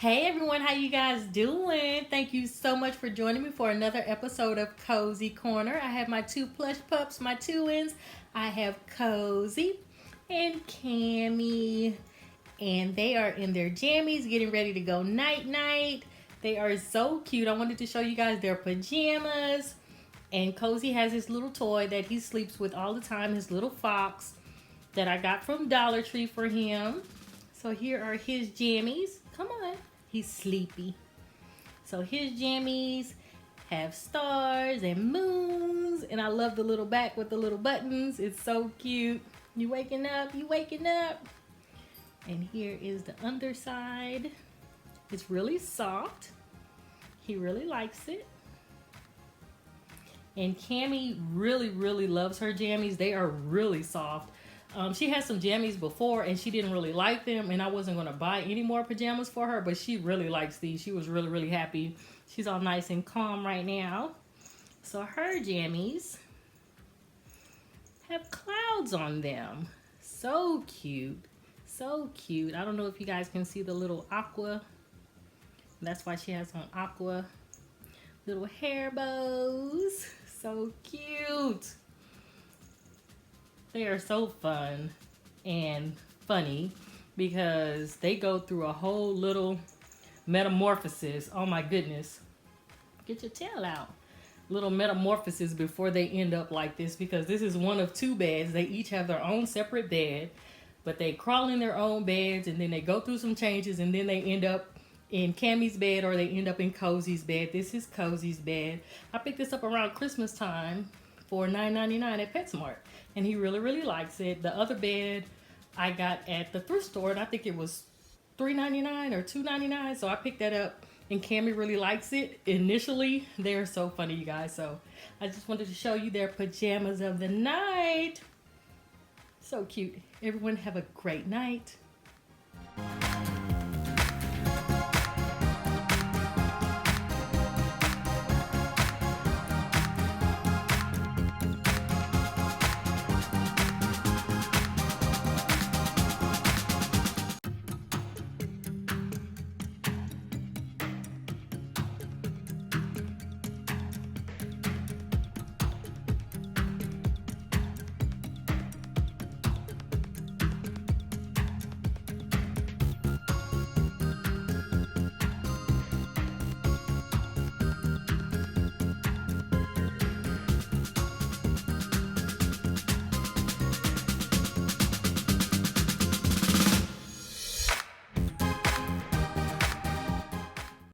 Hey everyone, how you guys doing? Thank you so much for joining me for another episode of Cozy Corner. I have my two plush pups, my twins. I have Cozy and Cammy, and they are in their jammies getting ready to go night night. They are so cute. I wanted to show you guys their pajamas. And Cozy has his little toy that he sleeps with all the time, his little fox that I got from Dollar Tree for him. So here are his jammies. Come on. He's sleepy. So his jammies have stars and moons. And I love the little back with the little buttons. It's so cute. You waking up? You waking up? And here is the underside. It's really soft. He really likes it. And Cammy really loves her jammies. They are really soft. She had some jammies before and she didn't really like them, and I wasn't going to buy any more pajamas for her, but she really likes these. She was really happy. She's all nice and calm right now. So her jammies have clouds on them. So cute. So cute. I don't know if you guys can see the little aqua. That's why she has on aqua. Little hair bows. So cute. They are so fun and funny because they go through a whole little metamorphosis. Oh my goodness. Get your tail out. Little metamorphosis before they end up like this, because this is one of two beds. They each have their own separate bed, but they crawl in their own beds and then they go through some changes and then they end up in Cammy's bed or they end up in Cozy's bed. This is Cozy's bed. I picked this up around Christmas time for $9.99 at PetSmart, and he really likes it. The other bed I got at the thrift store, and I think it was $3.99 or $2.99, so I picked that up, and Cammy really likes it. Initially, they're so funny, you guys, so I just wanted to show you their pajamas of the night. So cute. Everyone have a great night.